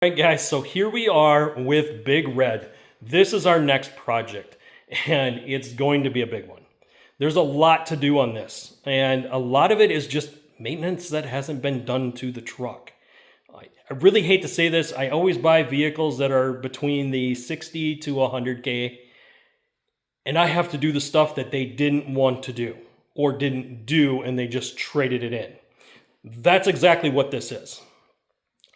All right, guys, so here we are with Big Red. This is our next project, and it's going to be a big one. There's a lot to do on this, and a lot of it is just maintenance that hasn't been done to the truck. I really hate to say this. I always buy vehicles that are between the 60 to 100K, and I have to do the stuff that they didn't want to do or didn't do, and they just traded it in. That's exactly what this is.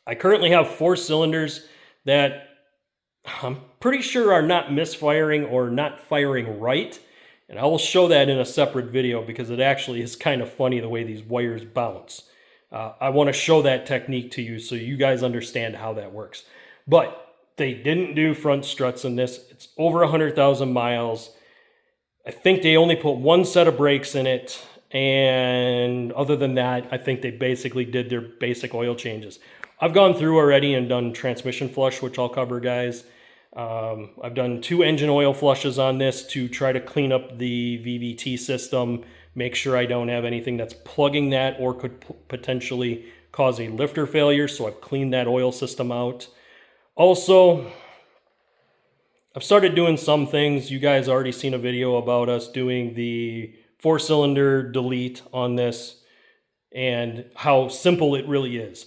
I currently have 4 cylinders that I'm pretty sure are not misfiring or not firing right. And I will show that in a separate video because it actually is kind of funny the way these wires bounce. I want to show that technique to you so you guys understand how that works. But they didn't do front struts in this. It's over 100,000 miles. I think they only put 1 set of brakes in it. And other than that, I think they basically did their basic oil changes. I've gone through already and done transmission flush, which I'll cover, guys. I've done 2 engine oil flushes on this to try to clean up the VVT system, make sure I don't have anything that's plugging that or could potentially cause a lifter failure. So I've cleaned that oil system out. Also, I've started doing some things. You guys already seen a video about us doing the 4-cylinder delete on this and how simple it really is.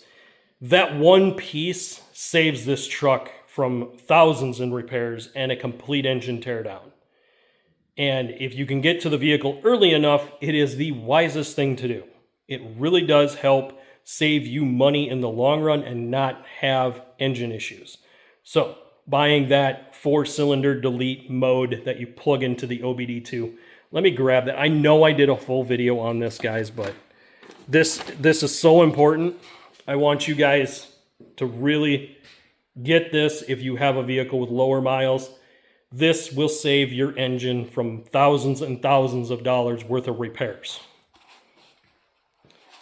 That one piece saves this truck from thousands in repairs and a complete engine teardown. And if you can get to the vehicle early enough, it is the wisest thing to do. It really does help save you money in the long run and not have engine issues. So buying that 4-cylinder delete mode that you plug into the OBD2, let me grab that. I know I did a full video on this, guys, but this is so important. I want you guys to really get this if you have a vehicle with lower miles. This will save your engine from thousands and thousands of dollars worth of repairs.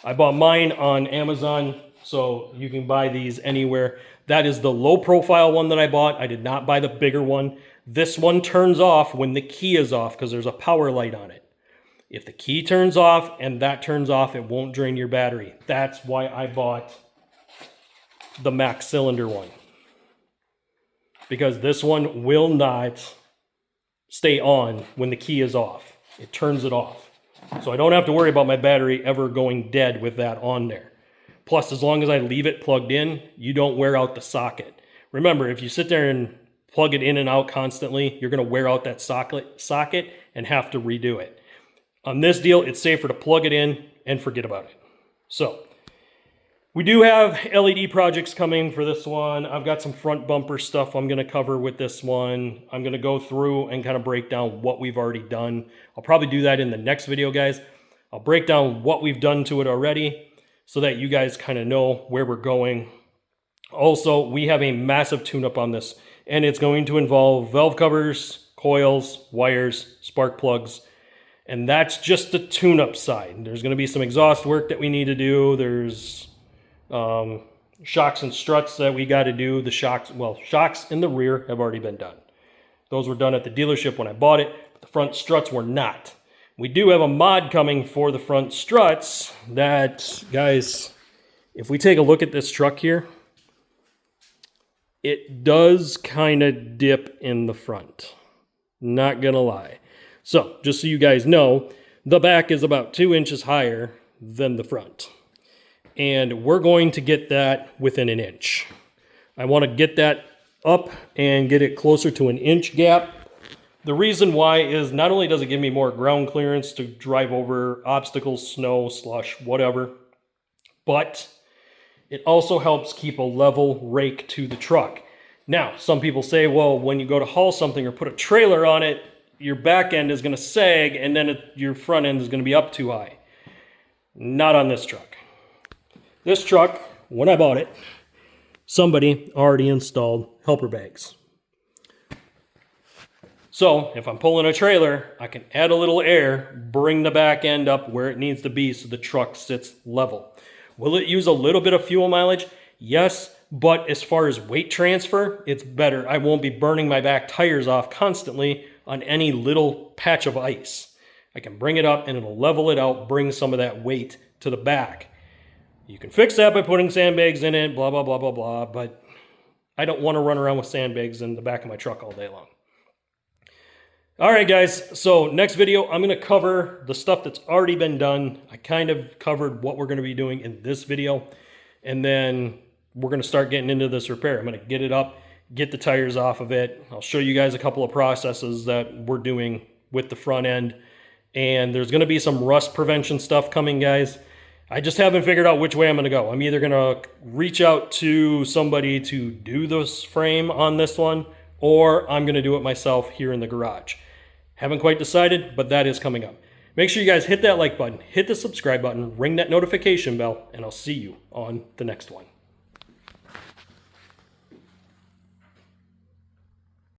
I bought mine on Amazon, so you can buy these anywhere. That is the low profile one that I bought. I did not buy the bigger one. This one turns off when the key is off because there's a power light on it. If the key turns off and that turns off, it won't drain your battery. That's why I bought the max cylinder one. Because this one will not stay on when the key is off. It turns it off. So I don't have to worry about my battery ever going dead with that on there. Plus, as long as I leave it plugged in, you don't wear out the socket. Remember, if you sit there and plug it in and out constantly, you're going to wear out that socket and have to redo it. On this deal, it's safer to plug it in and forget about it. So, we do have LED projects coming for this one. I've got some front bumper stuff I'm going to cover with this one. I'm going to go through and kind of break down what we've already done. I'll probably do that in the next video, guys. I'll break down what we've done to it already so that you guys kind of know where we're going. Also, we have a massive tune-up on this, and it's going to involve valve covers, coils, wires, spark plugs, and that's just the tune-up side. There's going to be some exhaust work that we need to do. There's shocks and struts that we got to do. The shocks in the rear have already been done. Those were done at the dealership when I bought it. The front struts were not. We do have a mod coming for the front struts that, guys, if we take a look at this truck here, it does kind of dip in the front. Not gonna lie. So, just so you guys know, the back is about 2 inches higher than the front. And we're going to get that within an inch. I want to get that up and get it closer to an inch gap. The reason why is not only does it give me more ground clearance to drive over obstacles, snow, slush, whatever, but it also helps keep a level rake to the truck. Now, some people say, well, when you go to haul something or put a trailer on it, your back end is going to sag and then your front end is going to be up too high. Not on this truck. This truck, when I bought it, somebody already installed helper bags. So if I'm pulling a trailer, I can add a little air, bring the back end up where it needs to be so the truck sits level. Will it use a little bit of fuel mileage? Yes, but as far as weight transfer, it's better. I won't be burning my back tires off constantly on any little patch of ice. I can bring it up and it'll level it out, bring some of that weight to the back. You can fix that by putting sandbags in it, blah, blah, blah, blah, blah, but I don't want to run around with sandbags in the back of my truck all day long. All right, guys, so next video, I'm going to cover the stuff that's already been done. I kind of covered what we're going to be doing in this video, and then we're going to start getting into this repair. I'm going to get it up, get the tires off of it. I'll show you guys a couple of processes that we're doing with the front end, and there's going to be some rust prevention stuff coming, guys. I just haven't figured out which way I'm going to go. I'm either going to reach out to somebody to do this frame on this one, or I'm going to do it myself here in the garage. Haven't quite decided, but that is coming up. Make sure you guys hit that like button, hit the subscribe button, ring that notification bell, and I'll see you on the next one.